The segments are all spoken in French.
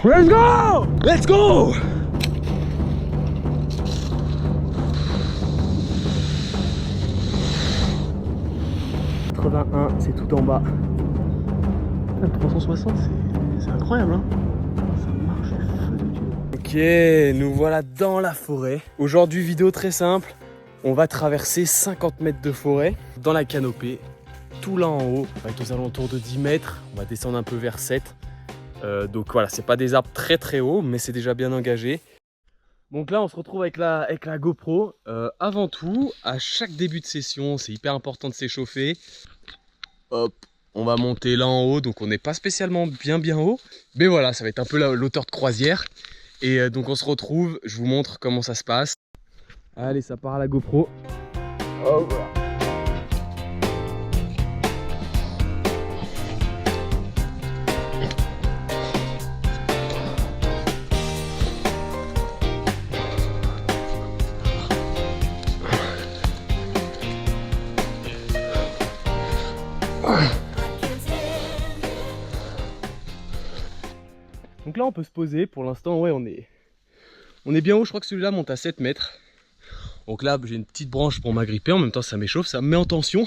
Let's go! Let's go! C'est tout en bas. Le 360, c'est incroyable, hein? Ça marche, feu de Dieu. Ok, nous voilà dans la forêt. Aujourd'hui, vidéo très simple. On va traverser 50 mètres de forêt dans la canopée, tout là en haut. On va être aux alentours de 10 mètres. On va descendre un peu vers 7. Donc voilà, c'est pas des arbres très très hauts, mais c'est déjà bien engagé. Donc là, on se retrouve avec la GoPro. Avant tout, à chaque début de session, c'est hyper important de s'échauffer. Hop, on va monter là en haut, donc on n'est pas spécialement bien haut. Mais voilà, ça va être un peu l'auteur de croisière. Et donc on se retrouve, je vous montre comment ça se passe. Allez, ça part à la GoPro. Oh, voilà. Donc là on peut se poser, pour l'instant ouais on est bien haut, je crois que celui-là monte à 7 mètres. Donc là j'ai une petite branche pour m'agripper, en même temps ça m'échauffe, ça me met en tension,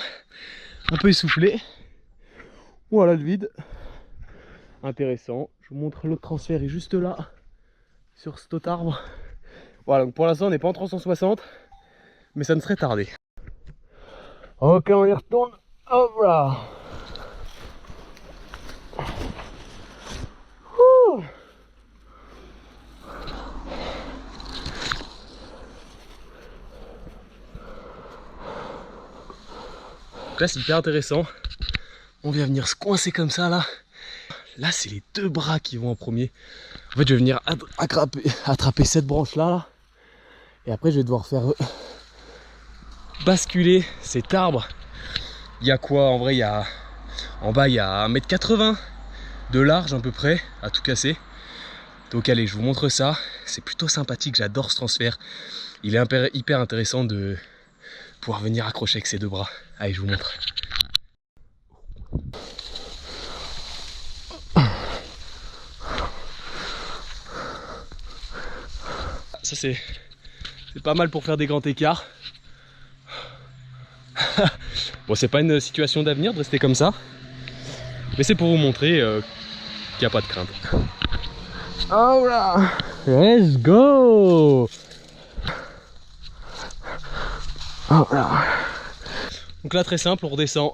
un peu essoufflé. Voilà le vide, intéressant. Je vous montre l'autre transfert est juste là, sur cet autre arbre. Voilà, donc pour l'instant on n'est pas en 360, mais ça ne serait tardé. Ok, on y retourne, hop là. Donc là c'est hyper intéressant. On vient venir se coincer comme ça là. Là c'est les deux bras qui vont en premier. En fait je vais venir attraper cette branche là. Et après je vais devoir faire basculer cet arbre. Il y a quoi en vrai, en bas il y a 1,80 m de large à peu près, à tout casser. Donc allez, je vous montre ça. C'est plutôt sympathique, j'adore ce transfert. Il est hyper intéressant de pouvoir venir accrocher avec ses deux bras. Allez, je vous montre. Ça c'est pas mal pour faire des grands écarts. Bon, c'est pas une situation d'avenir de rester comme ça, mais c'est pour vous montrer qu'il n'y a pas de crainte. Oh là, let's go. Oh là. Donc là très simple, on redescend.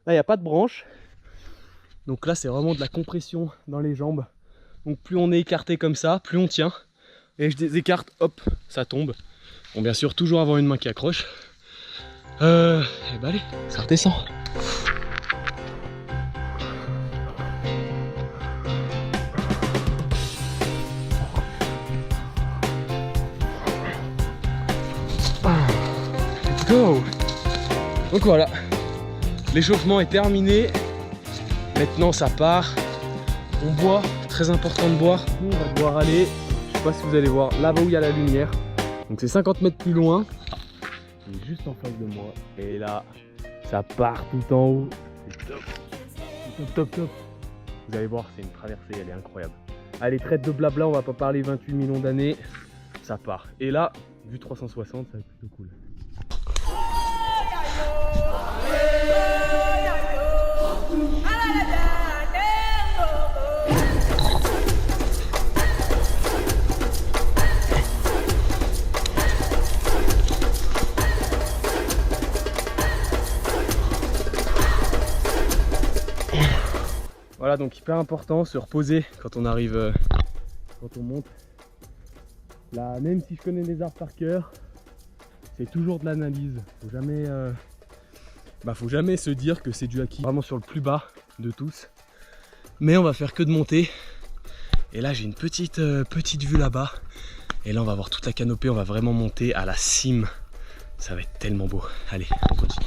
Là il n'y a pas de branche, donc là c'est vraiment de la compression dans les jambes. Donc plus on est écarté comme ça, plus on tient. Et je désécarte, hop, ça tombe. Bon, bien sûr toujours avoir une main qui accroche. Et bah allez, ça redescend. Let's go. Donc voilà, l'échauffement est terminé. Maintenant ça part. On boit, très important de boire. Nous on va devoir aller, je sais pas si vous allez voir, là-bas où il y a la lumière. Donc c'est 50 mètres plus loin. Il est juste en face de moi. Et là, ça part tout en haut. C'est top. C'est top, top, top. Vous allez voir, c'est une traversée, elle est incroyable. Allez, traite de blabla, on va pas parler 28 millions d'années. Ça part. Et là, vu 360, ça va être plutôt cool. Voilà, donc hyper important, se reposer quand on arrive, quand on monte. Là, même si je connais les arbres par cœur, c'est toujours de l'analyse. Faut jamais se dire que c'est du acquis. Vraiment sur le plus bas de tous. Mais on va faire que de monter. Et là, j'ai une petite vue là-bas. Et là, on va voir toute la canopée. On va vraiment monter à la cime. Ça va être tellement beau. Allez, on continue.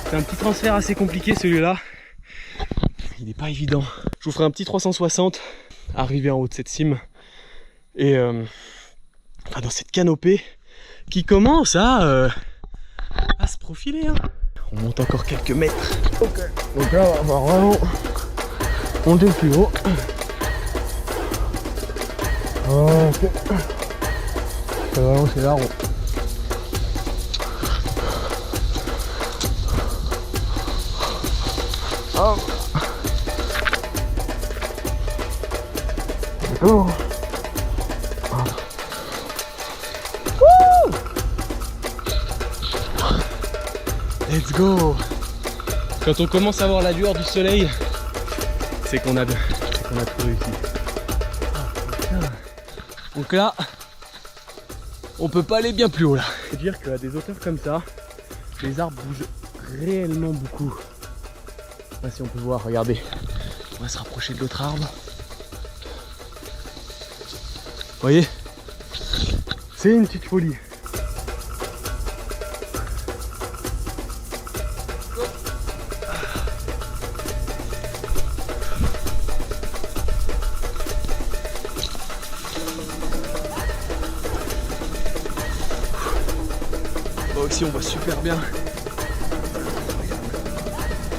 C'est un petit transfert assez compliqué celui-là. Il n'est pas évident. Je vous ferai un petit 360, arrivé en haut de cette cime. Et enfin, dans cette canopée qui commence à se profiler. Hein. On monte encore quelques mètres. Okay. Donc là, on va vraiment monter plus haut. Ok. C'est vraiment, c'est là. Hop. Oh. Let's go. Quand on commence à voir la lueur du soleil, c'est qu'on a tout réussi. Donc là, on peut pas aller bien plus haut là. Faut dire qu'à des hauteurs comme ça, les arbres bougent réellement beaucoup. Je sais pas si on peut voir, regardez. On va se rapprocher de l'autre arbre. Vous voyez, c'est une petite folie. Là aussi on voit super bien.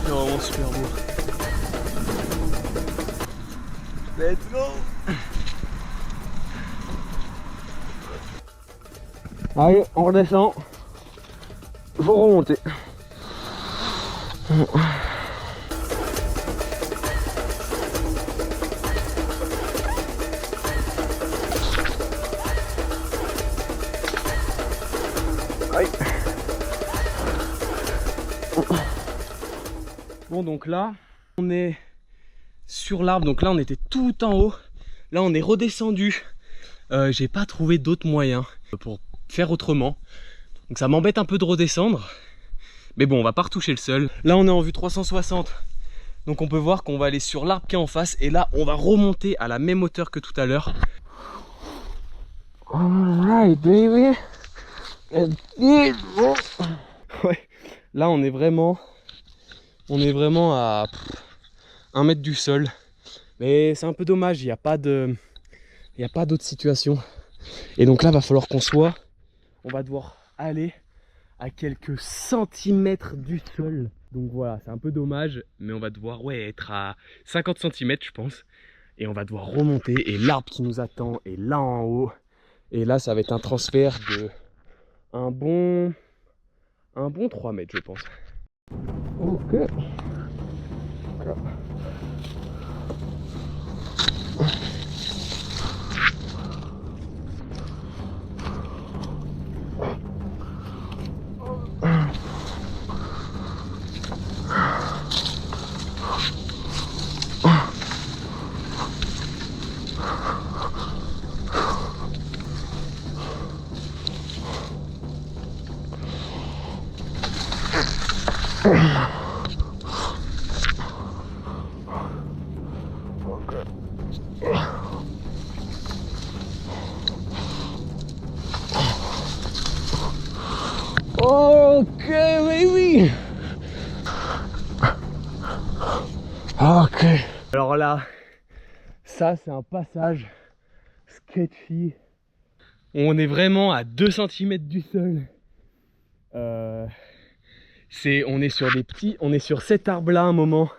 C'est vraiment super beau. Let's go. Allez, on redescend. Faut remonter. Aïe. Bon, donc là, on est sur l'arbre. Donc là, on était tout en haut. Là, on est redescendu. J'ai pas trouvé d'autres moyens pour faire autrement. Donc ça m'embête un peu de redescendre. Mais bon, on va pas retoucher le sol. Là, on est en vue 360. Donc on peut voir qu'on va aller sur l'arbre qui est en face. Et là, on va remonter à la même hauteur que tout à l'heure. Alright, baby. Ouais. Là, on est vraiment à 1 mètre du sol. Mais c'est un peu dommage, il n'y a pas d'autre situation. Et donc là, va falloir on va devoir aller à quelques centimètres du sol. Donc voilà, c'est un peu dommage, mais on va devoir être à 50 cm je pense. Et on va devoir remonter, et l'arbre qui nous attend est là en haut. Et là, ça va être un transfert de un bon 3 mètres je pense. Ok. Voilà. Ok, baby. Ok. Alors là, ça c'est un passage sketchy. On est vraiment à 2 cm du sol. On est sur cet arbre là un moment.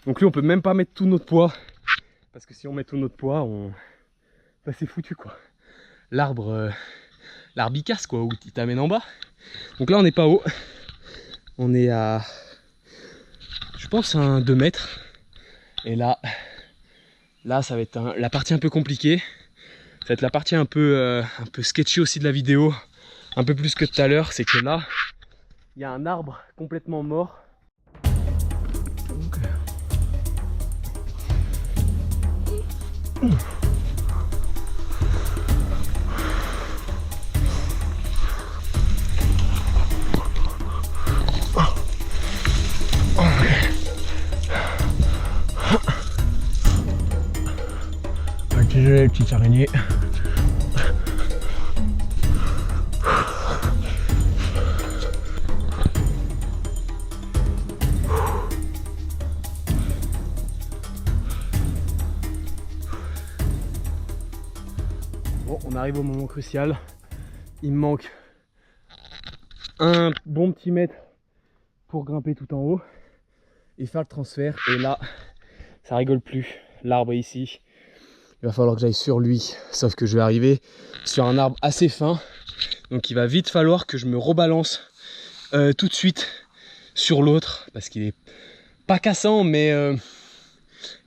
Donc lui on peut même pas mettre tout notre poids. Parce que si on met tout notre poids, c'est foutu quoi. L'arbre il casse quoi, ou il t'amène en bas. Donc là on n'est pas haut. On est à, je pense, un 2 mètres. Et là ça va être la partie un peu compliquée. Ça va être la partie un peu sketchy aussi de la vidéo. Un peu plus que tout à l'heure, c'est que là, il y a un arbre complètement mort. Okay. Désolé les petites araignées. arrive au moment crucial. Il me manque un bon petit mètre pour grimper tout en haut et faire le transfert. Et là, ça rigole plus. L'arbre est ici. Il va falloir que j'aille sur lui. Sauf que je vais arriver sur un arbre assez fin. Donc il va vite falloir que je me rebalance tout de suite sur l'autre. Parce qu'il est pas cassant, mais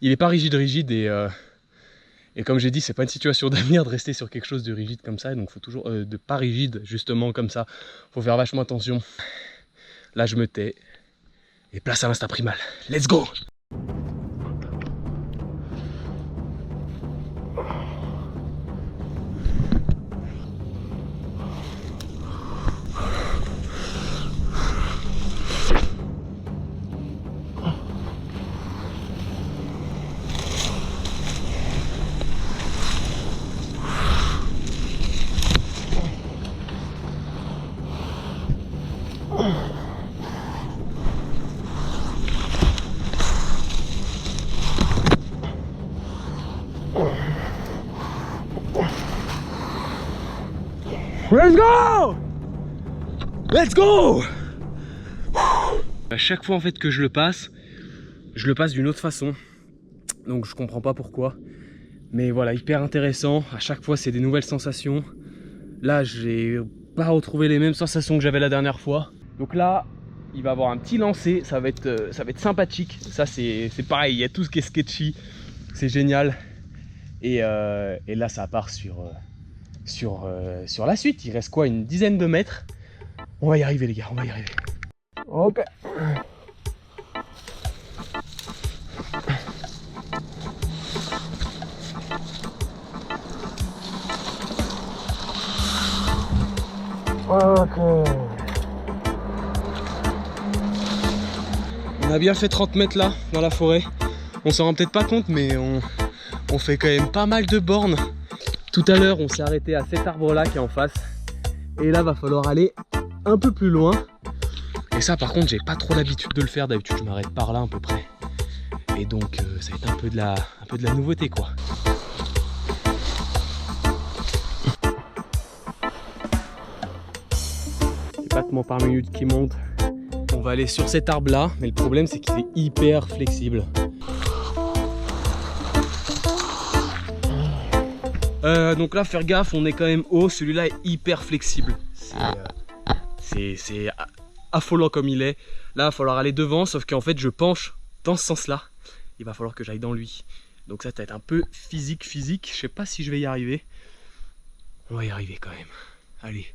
il est pas rigide. Et comme j'ai dit, c'est pas une situation d'avenir de rester sur quelque chose de rigide comme ça. Donc faut toujours de pas rigide justement comme ça. Faut faire vachement attention. Là je me tais. Et place à l'instinct primal. Let's go! Let's go! Let's go! À chaque fois en fait que je le passe d'une autre façon. Donc je comprends pas pourquoi. Mais voilà, hyper intéressant. À chaque fois c'est des nouvelles sensations. Là j'ai pas retrouvé les mêmes sensations que j'avais la dernière fois. Donc là, il va avoir un petit lancer, ça va être sympathique. Ça c'est pareil, il y a tout ce qui est sketchy. C'est génial. Et là ça part sur la suite. Il reste quoi, une dizaine de mètres. On va y arriver les gars, on va y arriver. Ok. Ok. On a bien fait 30 mètres là, dans la forêt. On s'en rend peut-être pas compte, mais on fait quand même pas mal de bornes. Tout à l'heure, on s'est arrêté à cet arbre-là qui est en face. Et là, va falloir aller un peu plus loin. Et ça, par contre, j'ai pas trop l'habitude de le faire. D'habitude, je m'arrête par là à peu près. Et donc, ça va être un peu de la nouveauté, quoi. Les battements par minute qui montent. On va aller sur cet arbre-là. Mais le problème, c'est qu'il est hyper flexible. Donc là, faire gaffe, on est quand même haut. Celui-là est hyper flexible. C'est affolant comme il est. Là, il va falloir aller devant, sauf qu'en fait, je penche dans ce sens-là. Il va falloir que j'aille dans lui. Donc ça va être un peu physique. Je sais pas si je vais y arriver. On va y arriver quand même. Allez,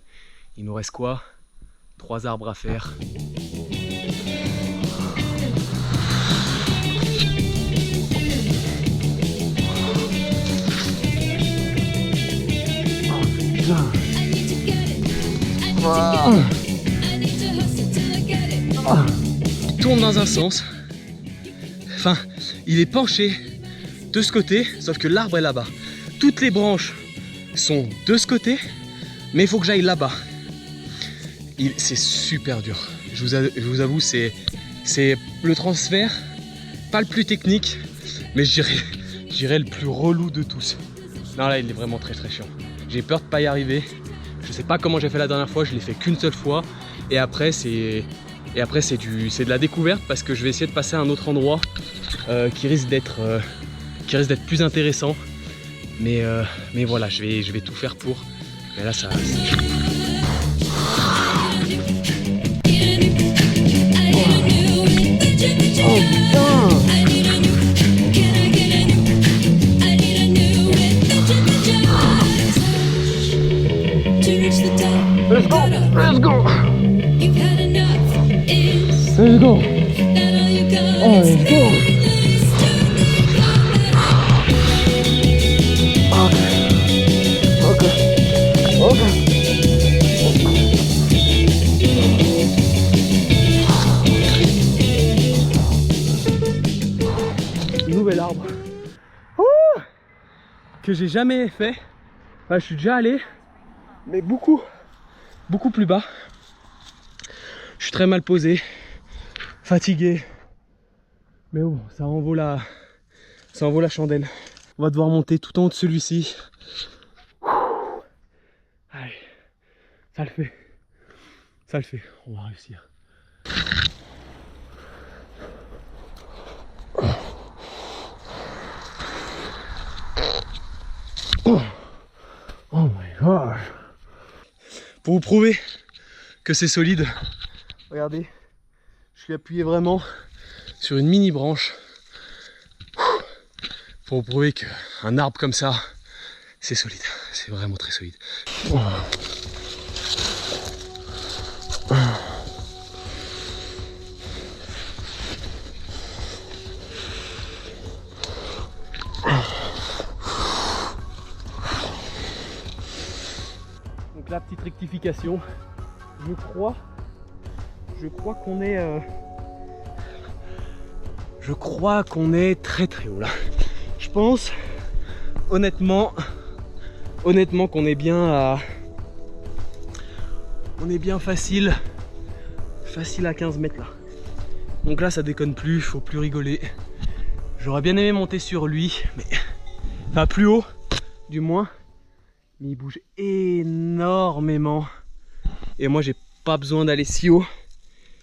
il nous reste quoi? 3 arbres à faire. Il tourne dans un sens. Enfin, il est penché de ce côté, sauf que l'arbre est là-bas. Toutes les branches sont de ce côté, mais il faut que j'aille là-bas. C'est super dur. Je vous avoue, c'est le transfert, pas le plus technique, mais je dirais le plus relou de tous. Non, là, il est vraiment très chiant. J'ai peur de pas y arriver. Je sais pas comment j'ai fait la dernière fois, je l'ai fait qu'une seule fois. Et après c'est de la découverte parce que je vais essayer de passer à un autre endroit qui risque d'être plus intéressant. Mais voilà, je vais tout faire pour. Mais là ça. Oh putain! Let's go! Let's go! Let's go! Oh, let's go! Ok. Nouvel arbre. Que j'ai jamais fait. Enfin, je suis déjà allé, mais beaucoup plus bas. Je suis très mal posé, fatigué, mais bon, ça en vaut la chandelle. On va devoir monter tout en haut de celui-ci. Ça le fait. Ça le fait. On va réussir. Oh my god. Pour vous prouver que c'est solide, regardez, je suis appuyé vraiment sur une mini branche. Pour vous prouver qu'un arbre comme ça, c'est solide. C'est vraiment très solide. Donc la petite rectification, je crois qu'on est très très haut là. Je pense honnêtement qu'on est bien à facile à 15 mètres là. Donc là ça déconne plus, faut plus rigoler. J'aurais bien aimé monter sur lui, mais enfin plus haut du moins. Mais il bouge énormément. Et moi j'ai pas besoin d'aller si haut.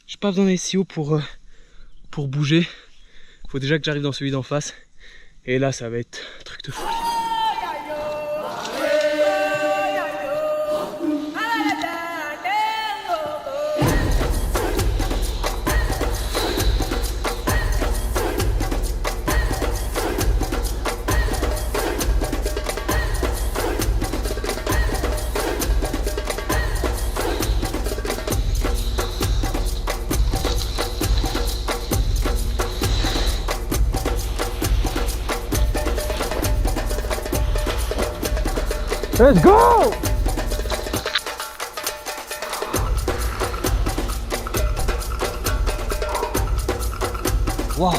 J'ai pas besoin d'aller si haut pour bouger. Faut déjà que j'arrive dans celui d'en face. Et là ça va être un truc de folie. Let's go! Waouh!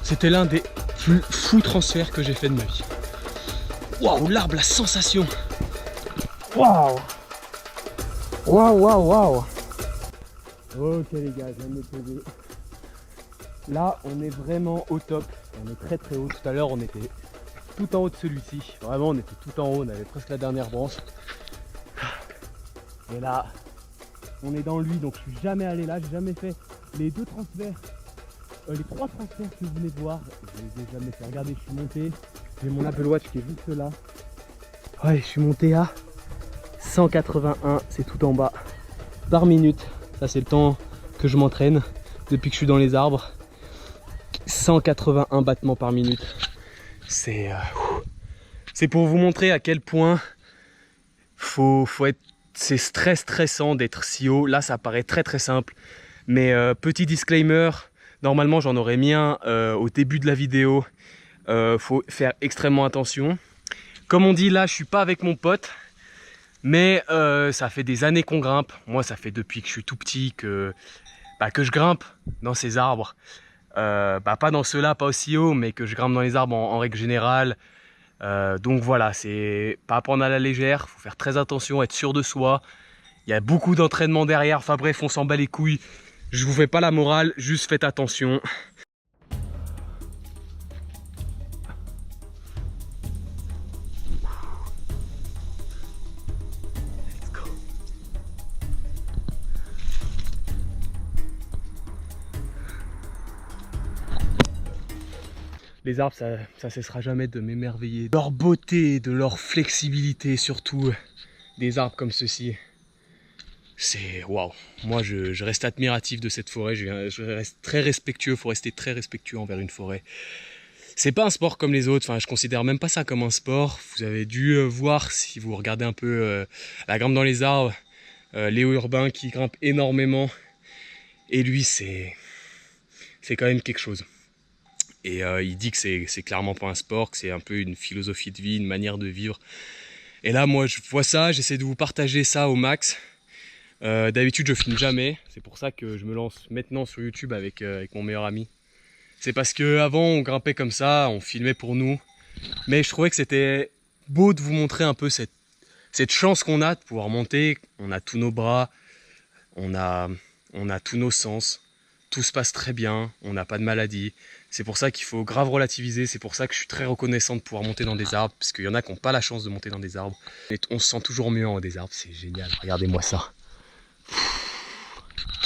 C'était l'un des plus fous transferts que j'ai fait de ma vie. Waouh, l'arbre, la sensation! Waouh! Waouh, waouh, waouh! Ok les gars, je viens de me poser. Là, on est vraiment au top. On est très très haut. Tout à l'heure, on était tout en haut de celui-ci. Vraiment, on était tout en haut. On avait presque la dernière branche. Et là, on est dans lui. Donc, je suis jamais allé là. J'ai jamais fait les deux transferts. Les trois transferts que vous venez de voir. Je les ai jamais fait. Regardez, je suis monté. J'ai mon Apple Watch qui est juste là. Ouais, je suis monté à 181. C'est tout en bas. Par minute. Ça, c'est le temps que je m'entraîne depuis que je suis dans les arbres. 181 battements par minute. C'est pour vous montrer à quel point c'est stressant d'être si haut. Là ça paraît très très simple, mais petit disclaimer, normalement j'en aurais mis un au début de la vidéo. Faut faire extrêmement attention. Comme on dit, là je suis pas avec mon pote, mais ça fait des années qu'on grimpe. Moi ça fait depuis que je suis tout petit que je grimpe dans ces arbres. Pas dans ceux-là, pas aussi haut, mais que je grimpe dans les arbres en règle générale. Donc voilà, c'est pas à prendre à la légère, faut faire très attention, être sûr de soi. Il y a beaucoup d'entraînement derrière, enfin bref, on s'en bat les couilles. Je vous fais pas la morale, juste faites attention. Les arbres, ça cessera jamais de m'émerveiller. De leur beauté, de leur flexibilité, surtout des arbres comme ceux-ci. C'est waouh. Moi, je reste admiratif de cette forêt. Je reste très respectueux. Il faut rester très respectueux envers une forêt. C'est pas un sport comme les autres. Enfin, je considère même pas ça comme un sport. Vous avez dû voir, si vous regardez un peu la grimpe dans les arbres, Léo Urbain qui grimpe énormément. Et lui, c'est quand même quelque chose. Et il dit que c'est clairement pas un sport, que c'est un peu une philosophie de vie, une manière de vivre. Et là, moi, je vois ça, j'essaie de vous partager ça au max. D'habitude, je filme jamais. C'est pour ça que je me lance maintenant sur YouTube avec mon meilleur ami. C'est parce qu'avant, on grimpait comme ça, on filmait pour nous. Mais je trouvais que c'était beau de vous montrer un peu cette chance qu'on a de pouvoir monter. On a tous nos bras, on a tous nos sens. Tout se passe très bien, on n'a pas de maladie. C'est pour ça qu'il faut grave relativiser, c'est pour ça que je suis très reconnaissant de pouvoir monter dans des arbres, parce qu'il y en a qui n'ont pas la chance de monter dans des arbres. Et on se sent toujours mieux en haut des arbres, c'est génial, regardez-moi ça.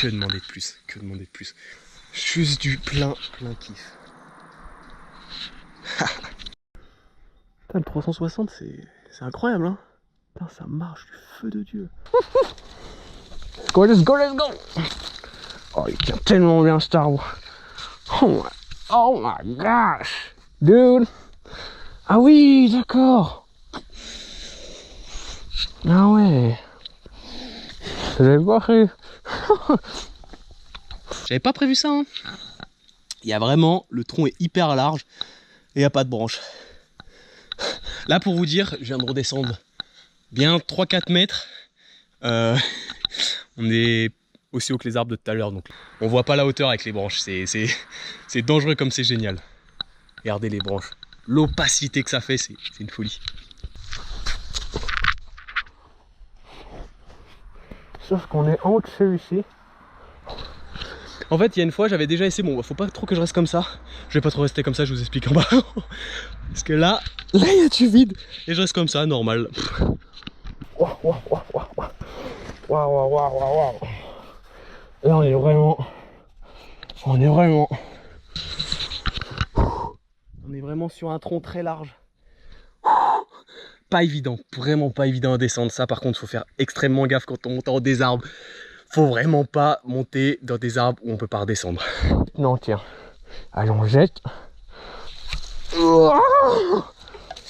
Que demander de plus, que demander de plus. Juste du plein kiff. Putain, le 360 c'est incroyable hein. Putain, ça marche du feu de Dieu. Let's go, let's go, let's go. Oh, il tient tellement bien cet arbre. Oh my gosh, dude. Ah oui, d'accord. Ah ouais. J'avais pas prévu. J'avais pas prévu ça. Hein. Il y a vraiment, le tronc est hyper large et il n'y a pas de branche. Là, pour vous dire, je viens de redescendre bien 3-4 mètres. On est aussi haut que les arbres de tout à l'heure, donc on voit pas la hauteur avec les branches. C'est dangereux comme c'est génial. Regardez les branches. L'opacité que ça fait, c'est une folie. Sauf qu'on est en haut de celui-ci. En fait, il y a une fois, j'avais déjà essayé. Bon, faut pas trop que je reste comme ça. Je vais pas trop rester comme ça, je vous explique en bas. Parce que là, il y a du vide. Et je reste comme ça, normal. Waouh. Et là, on est vraiment sur un tronc très large. Pas évident, vraiment pas évident à descendre. Ça, par contre, faut faire extrêmement gaffe quand on monte en haut des arbres. Faut vraiment pas monter dans des arbres où on peut pas redescendre. Non, tiens. Allez, on jette.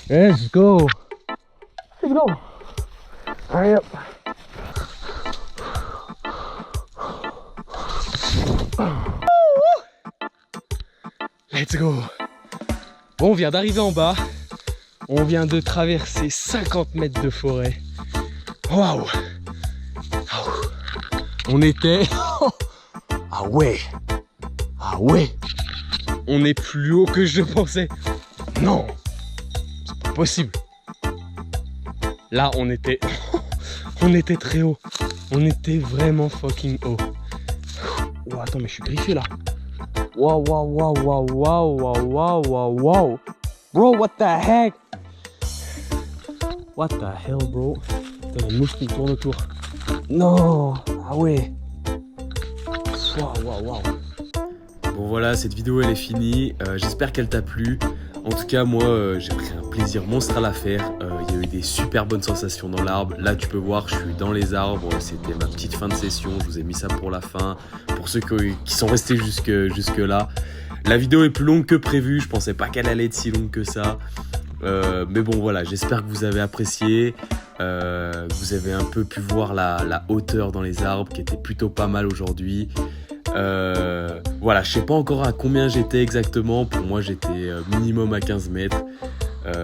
Let's go. Let's go. Allez hop. Let's go. Bon, on vient d'arriver en bas. On vient de traverser 50 mètres de forêt. Waouh. On était... Ah ouais. Ah ouais. On est plus haut que je pensais. Non. C'est pas possible. Là, on était... On était très haut. On était vraiment fucking haut. Oh, attends, mais je suis griffé là. Wow. Bro, what the heck? What the hell, bro? Putain, les mouches qui tournent autour. Non. Ah ouais. Wow. Bon voilà, cette vidéo elle est finie. J'espère qu'elle t'a plu. En tout cas, moi, j'ai pris un plaisir monstre à la faire. Il y a eu des super bonnes sensations dans l'arbre. Là, tu peux voir, je suis dans les arbres. C'était ma petite fin de session. Je vous ai mis ça pour la fin. Pour ceux qui sont restés jusque là. La vidéo est plus longue que prévu. Je pensais pas qu'elle allait être si longue que ça. Mais bon, voilà, j'espère que vous avez apprécié. Vous avez un peu pu voir la hauteur dans les arbres qui était plutôt pas mal aujourd'hui. Voilà, je sais pas encore à combien j'étais exactement. Pour moi, j'étais minimum à 15 mètres.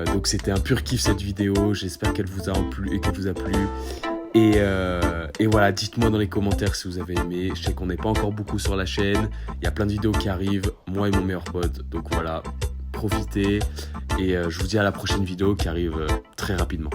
Donc c'était un pur kiff cette vidéo. J'espère qu'elle vous a plu. Et voilà, dites-moi dans les commentaires si vous avez aimé. Je sais qu'on n'est pas encore beaucoup sur la chaîne. Il y a plein de vidéos qui arrivent, moi et mon meilleur pote. Donc voilà, profitez. Et je vous dis à la prochaine vidéo qui arrive très rapidement.